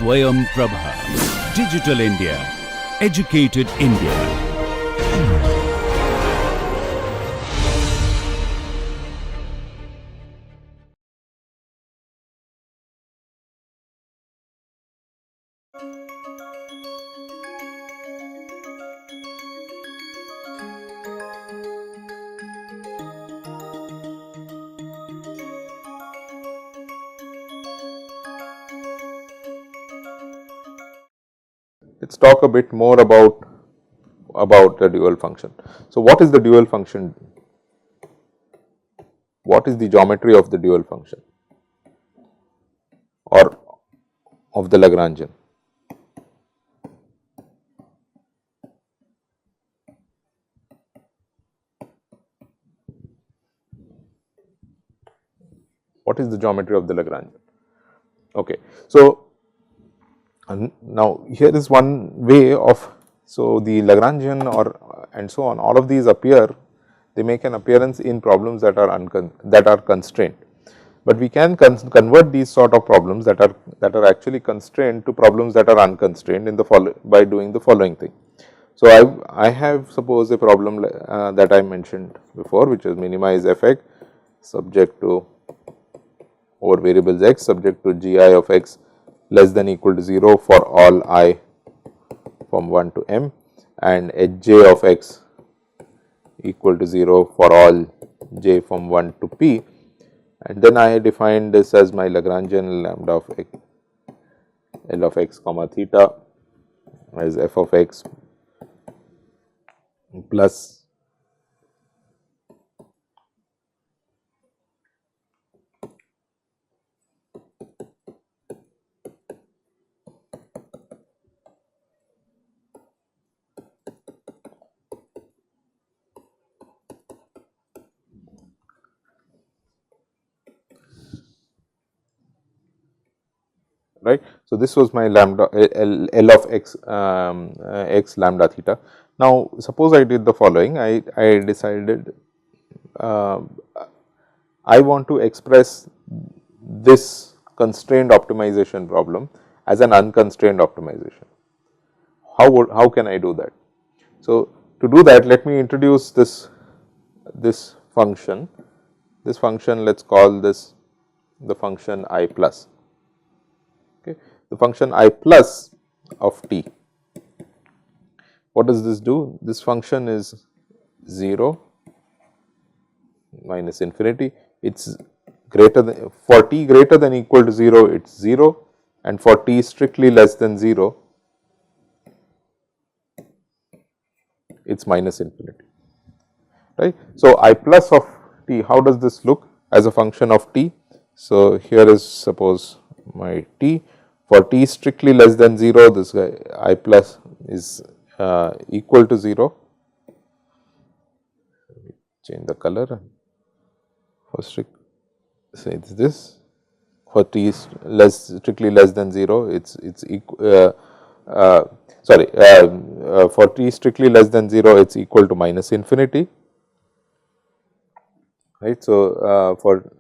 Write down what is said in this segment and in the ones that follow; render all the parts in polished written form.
Swayam Prabha. Digital India. Educated India. Let's talk a bit more about the dual function. So, what is the dual function? What is the geometry of the dual function or of the Lagrangian? What is the geometry of the Lagrangian? Okay. So, now here is one way of, so the Lagrangian or and so on, all of these appear, they make an appearance in problems that are constrained, but we can convert these sort of problems that are actually constrained to problems that are unconstrained in the by doing the following thing. So, I have suppose a problem that I mentioned before, which is minimize f(x) subject to over variables x subject to gi of x less than equal to 0 for all I from 1 to m, and hj of x equal to 0 for all j from 1 to p, and then I define this as my Lagrangian lambda of x, L of x comma theta as f of x plus right. So, this was my lambda L of x x lambda theta. Now, suppose I did the following, I decided I want to express this constrained optimization problem as an unconstrained optimization. How can I do that? So, to do that, let me introduce this function. This function, let us call this the function I plus. Okay. The function I plus of t. What does this do? This function is 0 minus infinity. It is greater than, for t greater than equal to 0, it is 0, and for t strictly less than 0, it is minus infinity, right. So, I plus of t, how does this look as a function of t? So, here is suppose my t, for t strictly less than 0, this guy I plus is equal to 0, change the color for strict, say it is this, for t strictly less than 0, it's equal, for t strictly less than 0, it's equal to minus infinity, right. So, for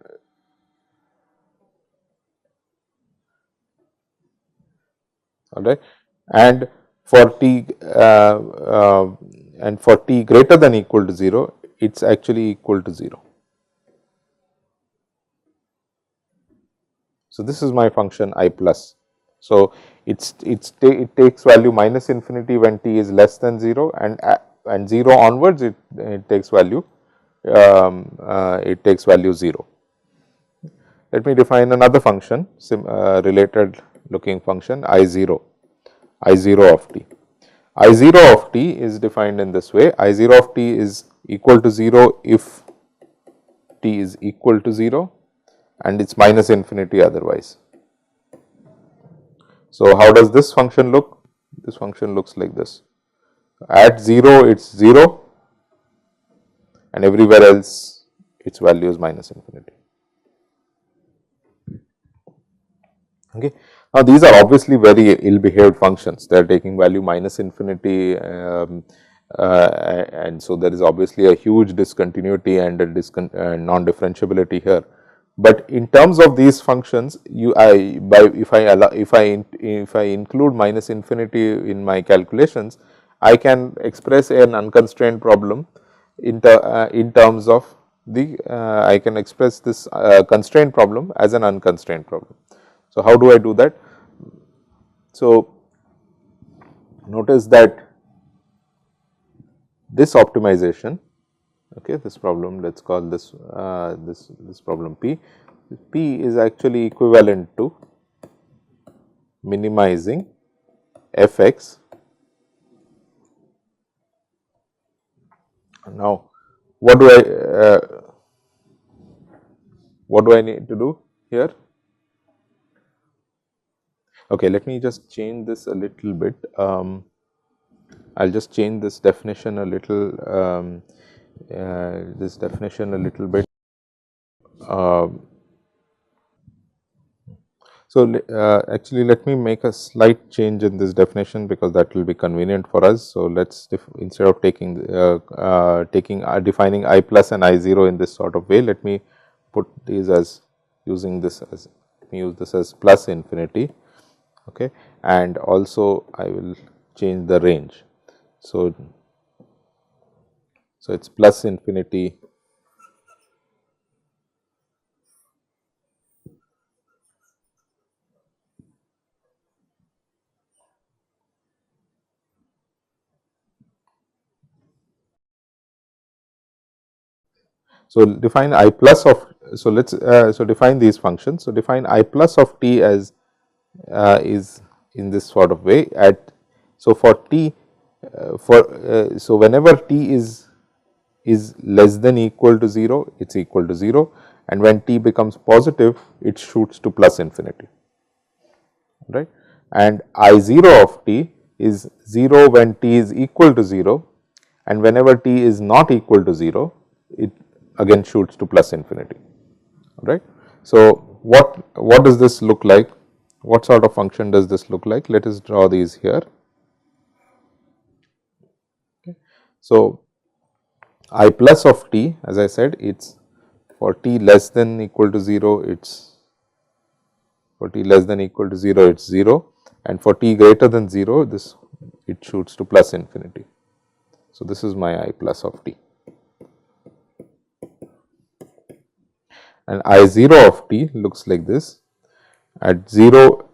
all right, and for t greater than equal to 0, it's actually equal to 0. So, this is my function I plus. So, it takes value minus infinity when t is less than 0, and 0 onwards it takes value 0. Let me define another function, related looking function I0 of t. I0 of t is defined in this way: I0 of t is equal to 0 if t is equal to 0, and it is minus infinity otherwise. So, how does this function look? This function looks like this: at 0 it is 0, and everywhere else its value is minus infinity. Okay. Now, these are obviously very ill behaved functions, they are taking value minus infinity, and so there is obviously a huge discontinuity and a non differentiability here. But in terms of these functions, if I include minus infinity in my calculations, I can express an unconstrained problem in terms of the I can express this constrained problem as an unconstrained problem. So, how do I do that? So, notice that this optimization, okay, this problem, let us call this this problem P. P is actually equivalent to minimizing f x. Now, what do I need to do here? Okay, let me just change this a little bit. I'll just change this definition a little. Bit. Actually, let me make a slight change in this definition, because that will be convenient for us. So, let us instead of defining I plus and I 0 in this sort of way, let me put these as using this as, let me use this as plus infinity, okay, and also I will change the range. So, it is plus infinity So, define I plus of, so let us define these functions. So, define I plus of t as is in this sort of way at, so for t so whenever t is less than equal to 0, it is equal to 0, and when t becomes positive, it shoots to plus infinity, right. And I 0 of t is 0 when t is equal to 0, and whenever t is not equal to 0, it again shoots to plus infinity, right. So, what does this look like? What sort of function does this look like? Let us draw these here. Okay. So, I plus of t, as I said, it is for t less than equal to 0, it is for t less than equal to 0, it is 0, and for t greater than 0, this it shoots to plus infinity. So, this is my I plus of t. And I 0 of t looks like this. At 0,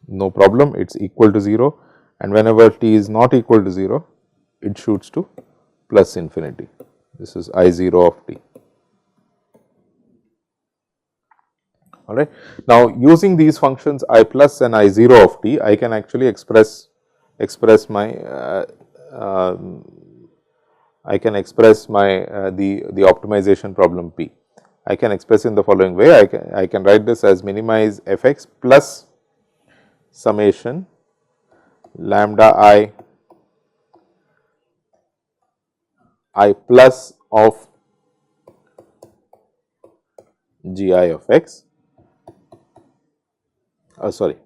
no problem, it is equal to 0, and whenever t is not equal to 0, it shoots to plus infinity. This is I 0 of t. All right. Now, using these functions I plus and I 0 of t, I can actually express my the optimization problem P. I can express in the following way. I can write this as minimize f x plus summation lambda I plus of g I of x. Sorry,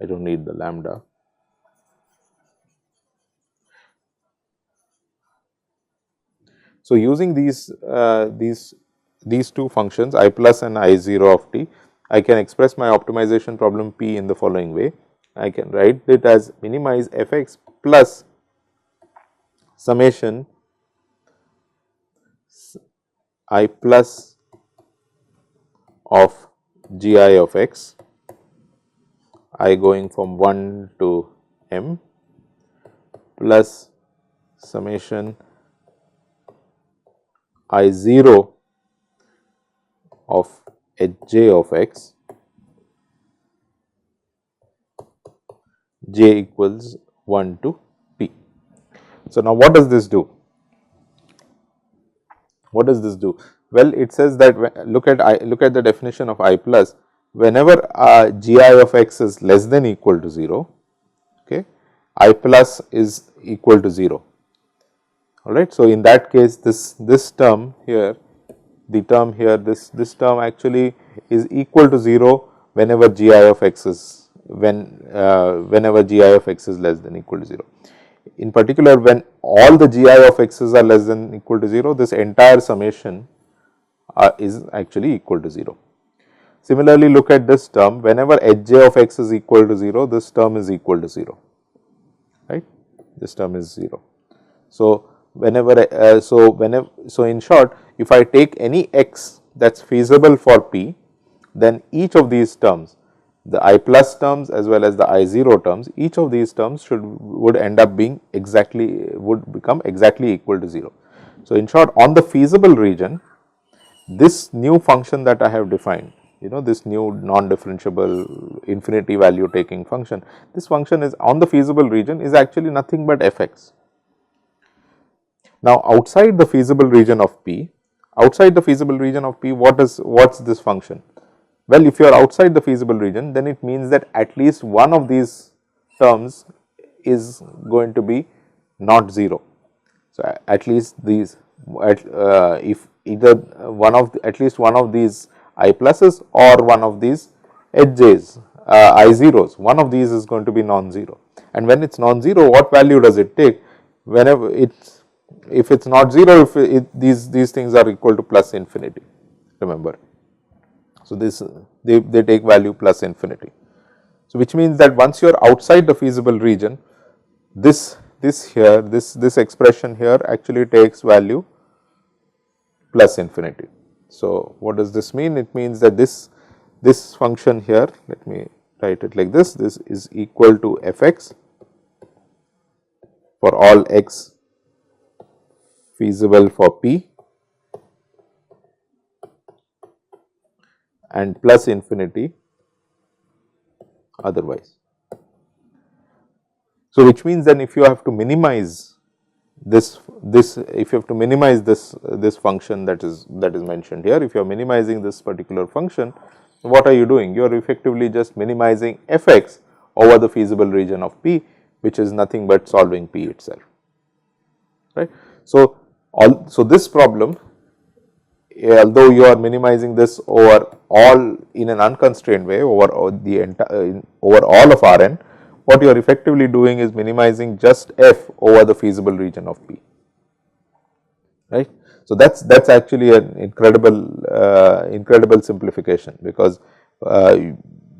I do not need the lambda. So, using these two functions I plus and I 0 of t, I can express my optimization problem P in the following way. I can write it as minimize f x plus summation I plus of g I of x, I going from 1 to m, plus summation I 0 of h j of x, j equals 1 to p. So, now what does this do? What does this do? Well, it says that look at the definition of I plus, whenever g I of x is less than equal to 0, okay, I plus is equal to 0. All right. So, in that case, this term here, the term here, this term actually is equal to 0 whenever g I of x is whenever g I of x is less than equal to 0. in particular when all the gi of x's are less than equal to 0, this entire summation is actually equal to 0. Similarly, look at this term, whenever hj of x is equal to 0, this term is equal to 0, right, this term is 0. So, whenever, so in short, if I take any x that is feasible for p, then each of these terms, the I plus terms as well as the I 0 terms, each of these terms would end up being would become exactly equal to 0. So, in short, on the feasible region, this new function that I have defined, this new non-differentiable infinity value taking function, this function is on the feasible region is actually nothing but fx. Now, outside the feasible region of P, what's this function? Well, if you are outside the feasible region, then it means that at least one of these terms is going to be not 0. So, at least these, if either at least one of these I pluses or one of these HJs, I zeros, one of these is going to be non-zero. And when it is non-zero, what value does it take? Whenever if it is not 0, if these things are equal to plus infinity, remember. So, this they take value plus infinity. So, which means that once you are outside the feasible region, this expression here actually takes value plus infinity. So, what does this mean? It means that this function here, let me write it like this is equal to fx for all x feasible for p and plus infinity otherwise. So, which means then if you have to minimize this function that is mentioned here, if you are minimizing this particular function, what are you doing? You are effectively just minimizing fx over the feasible region of P, which is nothing but solving P itself, right. So, this problem, although you are minimizing this over all in an unconstrained way over all of Rn, what you are effectively doing is minimizing just f over the feasible region of P, right. So, that is actually an incredible simplification, because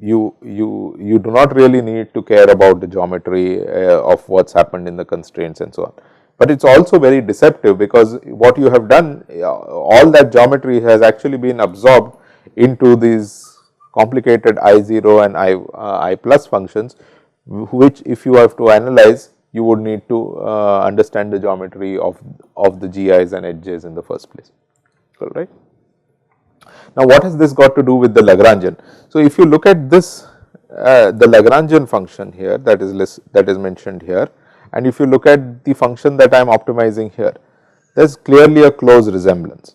you do not really need to care about the geometry of what has happened in the constraints and so on. But it is also very deceptive, because what you have done, all that geometry has actually been absorbed into these complicated I0 and I plus functions, which if you have to analyze, you would need to understand the geometry of the GIs and HJs in the first place, all right. Now, what has this got to do with the Lagrangian? So, if you look at this, the Lagrangian function here that is mentioned here, and if you look at the function that I am optimizing here, there is clearly a close resemblance,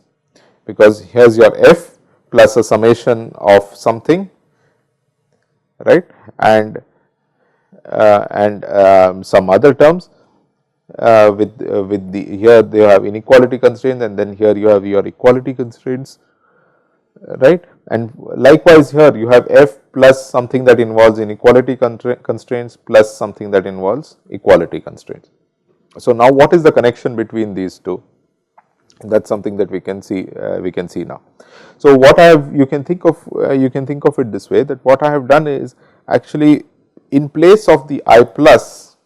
because here is your f plus a summation of something, right, and some other terms with the here they have inequality constraints, and then here you have your equality constraints, right. And likewise here you have f plus something that involves inequality constraints plus something that involves equality constraints. So, now what is the connection between these two? That is something that we can see now. So, what I have, you can think of it this way, that what I have done is actually, in place of the I plus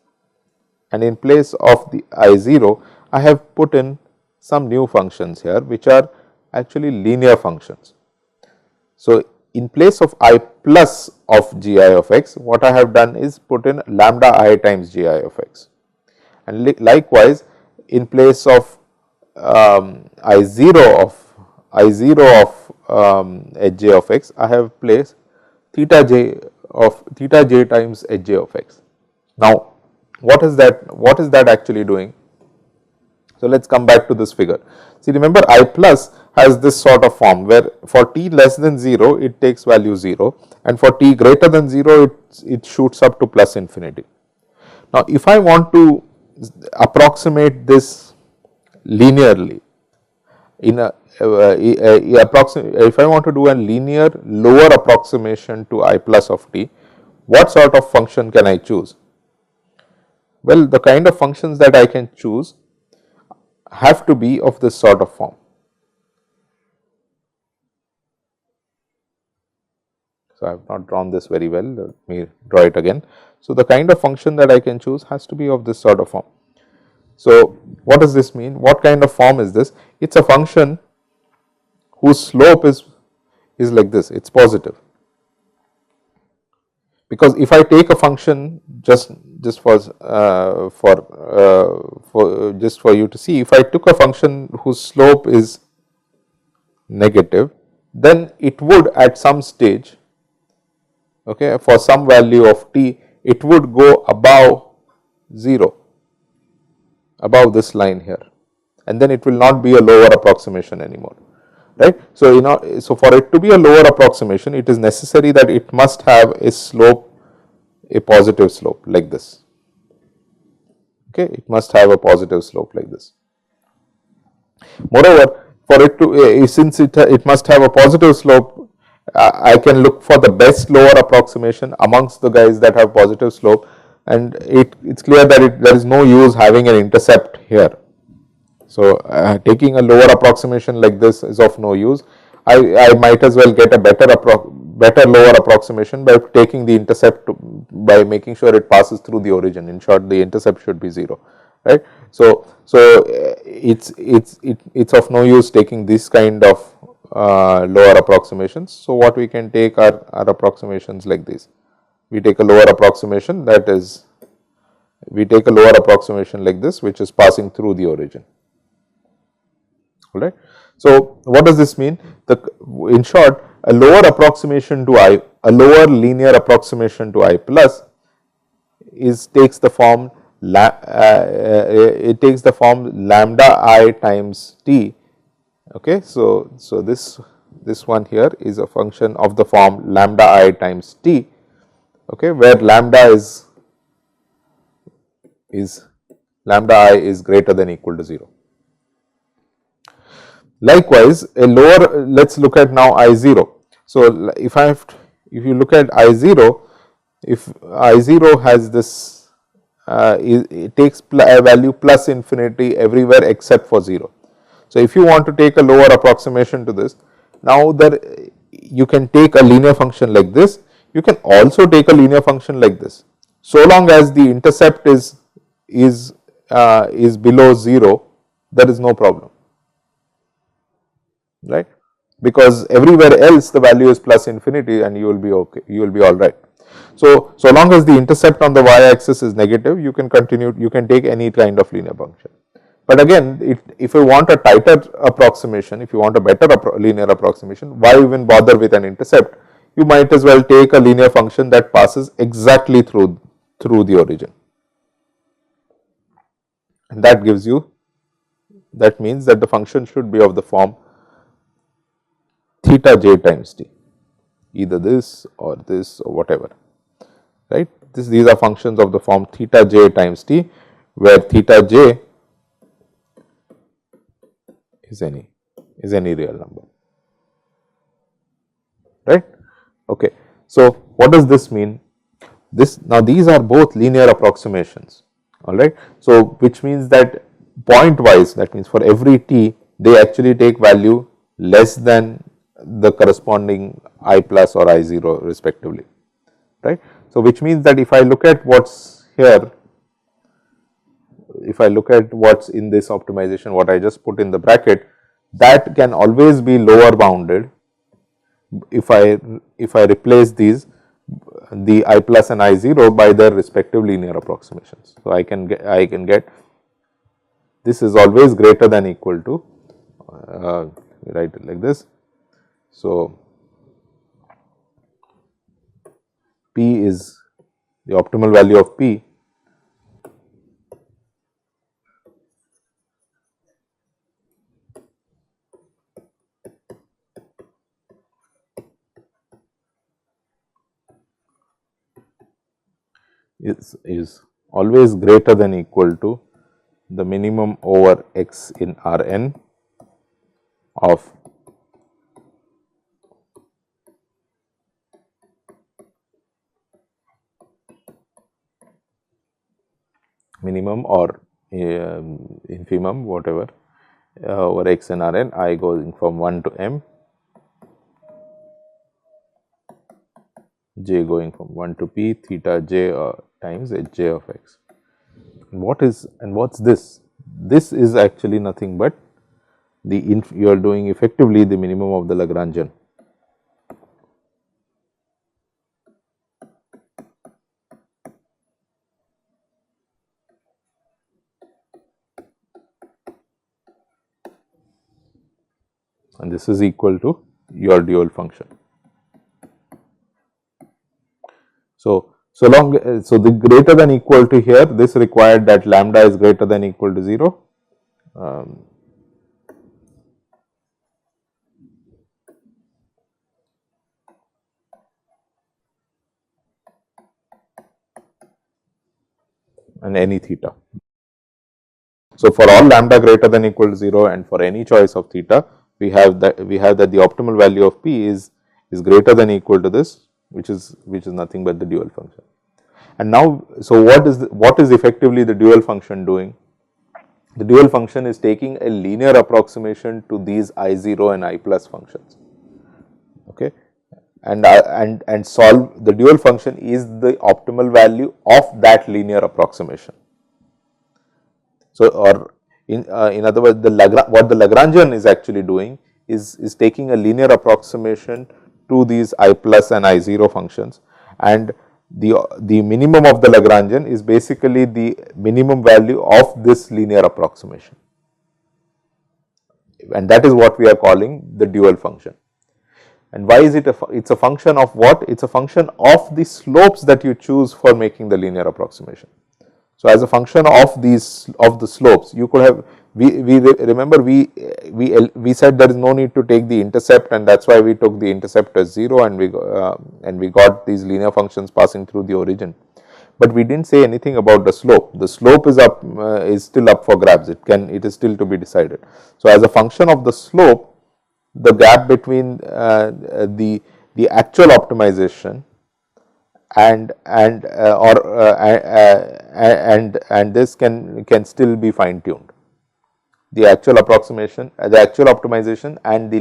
and in place of the I 0, I have put in some new functions here, which are actually linear functions. So, in place of I plus of gi of x, what I have done is put in lambda I times gi of x, and likewise in place of I 0 of hj of x, I have placed theta j times hj of x. Now, what is that actually doing? So, let us come back to this figure. See, remember, I plus has this sort of form, where for t less than 0 it takes value 0, and for t greater than 0 it shoots up to plus infinity. Now, if I want to approximate this linearly in if I want to do a linear lower approximation to I plus of t, what sort of function can I choose? Well, the kind of functions that I can choose have to be of this sort of form. So, I have not drawn this very well, let me draw it again. So, the kind of function that I can choose has to be of this sort of form. So, what does this mean? What kind of form is this? It is a function whose slope is like this, it is positive. Because if I take a function just for you to see, if I took a function whose slope is negative, then it would at some stage, okay, for some value of t, it would go above 0, above this line here, and then it will not be a lower approximation anymore, right. So, so for it to be a lower approximation, it is necessary that it must have a slope, a positive slope like this, okay, it must have a positive slope like this. Moreover, for it to, since it must have a positive slope, I can look for the best lower approximation amongst the guys that have positive slope, and it's clear that there is no use having an intercept here. So, taking a lower approximation like this is of no use. I might as well get a better lower approximation by taking the intercept, by making sure it passes through the origin. In short, the intercept should be 0, right. So, it's of no use taking this kind of lower approximations. So, what we can take are approximations like this. We take a lower approximation, that is, we take a lower approximation like this, which is passing through the origin. All right. So, what does this mean? In short, a lower approximation to I, a lower linear approximation to I plus takes the form lambda I times t. Okay. So, this one here is a function of the form lambda I times t, okay, where lambda lambda I is greater than or equal to 0. Likewise, a lower, let us look at now I0. So, if you look at I0, if I0 has this, it takes a value plus infinity everywhere except for 0. So, if you want to take a lower approximation to this, now you can take a linear function like this, you can also take a linear function like this, so long as the intercept is below 0, there is no problem, right, because everywhere else the value is plus infinity and you will be okay, you will be all right. So, so long as the intercept on the y axis is negative, you can continue, you can take any kind of linear function. But again, if you want a tighter approximation, if you want a better linear approximation, why even bother with an intercept? You might as well take a linear function that passes exactly through the origin, and that gives you, that means that the function should be of the form theta j times t, either this or whatever, right. These are functions of the form theta j times t, where theta j is any real number, right. Okay. So, what does this mean? Now these are both linear approximations, all right. So, which means that point wise, that means for every t, they actually take value less than the corresponding I plus or I0 respectively, right. So, which means that if I look at what's here, if I look at what's in this optimization, what I just put in the bracket, that can always be lower bounded if I replace these, the I plus and I0 by their respective linear approximations. So, I can get this is always greater than or equal to, write it like this. So, P is the optimal value of P is always greater than or equal to the minimum over x in Rn of minimum or infimum, whatever, over x and Rn, I going from 1 to m, j going from 1 to p, theta j times hj of x. What's this? This is actually nothing but you are doing effectively the minimum of the Lagrangian. And this is equal to your dual function. So the greater than equal to here, this required that lambda is greater than equal to 0. And any theta. So for all lambda greater than equal to 0 and for any choice of theta, we have that the optimal value of p is greater than equal to this, which is nothing but the dual function. And now, so what is effectively the dual function doing? The dual function is taking a linear approximation to these I0 and I plus functions, okay, and solve the dual function is the optimal value of that linear approximation. So, or in other words, what the Lagrangian is actually doing is taking a linear approximation to these I plus and I0 functions, and the minimum of the Lagrangian is basically the minimum value of this linear approximation, and that is what we are calling the dual function. And why is it it's a function of what? It's a function of the slopes that you choose for making the linear approximation. So, as a function of the slopes, you could have, remember we said there is no need to take the intercept, and that is why we took the intercept as 0 and we got these linear functions passing through the origin. But we did not say anything about the slope. The slope is still up for grabs. It is still to be decided. So, as a function of the slope, the gap between the actual optimization and this can still be fine tuned. The actual approximation, the actual optimization and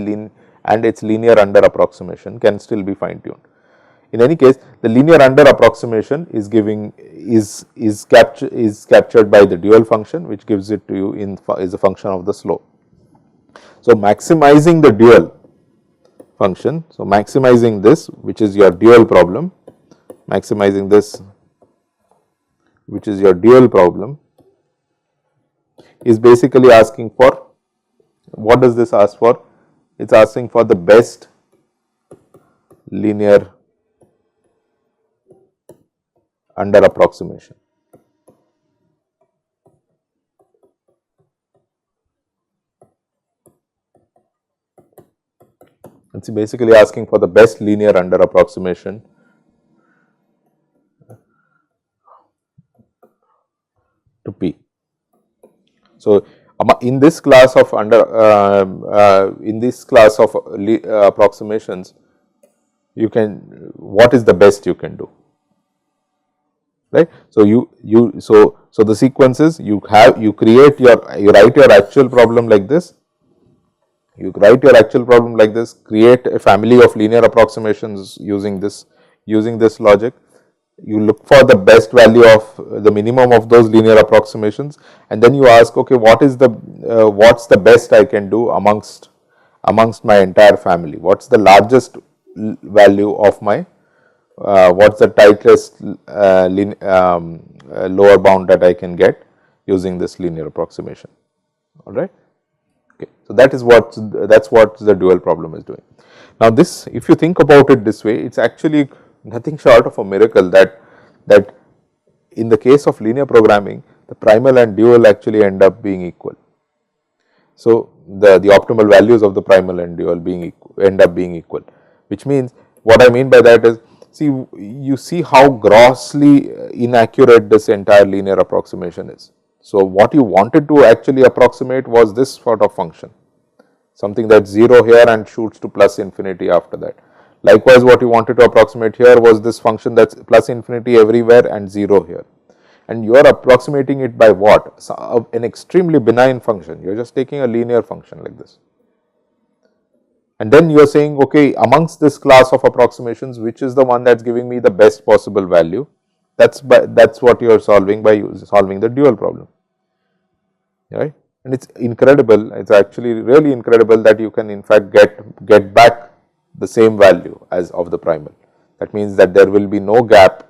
its linear under approximation can still be fine tuned. In any case, the linear under approximation is captured by the dual function, which gives it to you is a function of the slope. So, maximizing the dual function, so maximizing this, which is your dual problem, maximizing this, which is your dual problem, is basically asking for, what does this ask for? It is asking for the best linear under approximation. It is basically asking for the best linear under approximation to P. So, in this class of approximations, you can, what is the best you can do, right? So, so the sequence is you write your actual problem like this. You write your actual problem like this, create a family of linear approximations using this logic. You look for the best value of the minimum of those linear approximations, and then you ask, okay, what's the best I can do amongst my entire family? What's the largest value of my what's the tightest lower bound that I can get using this linear approximation? All right. Okay. So, that's what the dual problem is doing. Now, this, if you think about it this way, it's actually nothing short of a miracle that in the case of linear programming, the primal and dual actually end up being equal. So, the optimal values of the primal and dual end up being equal, which means, what I mean by that is, you see how grossly inaccurate this entire linear approximation is. So, what you wanted to actually approximate was this sort of function, something that's 0 here and shoots to plus infinity after that. Likewise, what you wanted to approximate here was this function that's plus infinity everywhere and 0 here. and you are approximating it by what? So, an extremely benign function, you are just taking a linear function like this. And then you are saying, okay, amongst this class of approximations, which is the one that is giving me the best possible value? That is what you are solving by solving the dual problem, right? And it is incredible, it is actually really incredible that you can in fact get back the same value as of the primal. That means that there will be no gap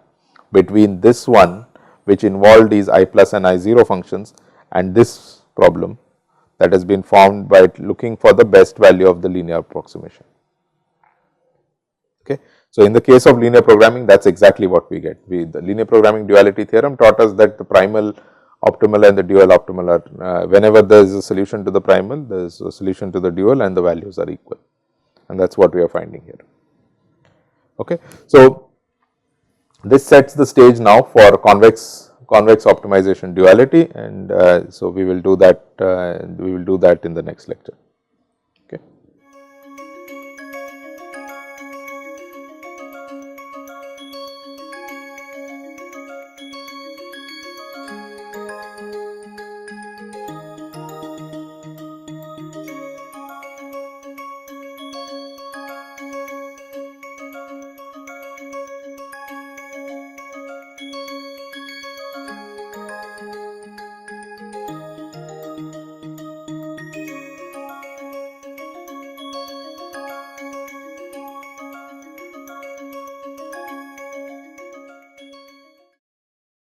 between this one, which involved these I plus and I0 functions, and this problem that has been formed by looking for the best value of the linear approximation. Okay. So, in the case of linear programming, that is exactly what we get. The linear programming duality theorem taught us that the primal optimal and the dual optimal are, whenever there is a solution to the primal, there is a solution to the dual and the values are equal, and that is what we are finding here. Okay. So, this sets the stage now for convex optimization duality, and so we will do that in the next lecture.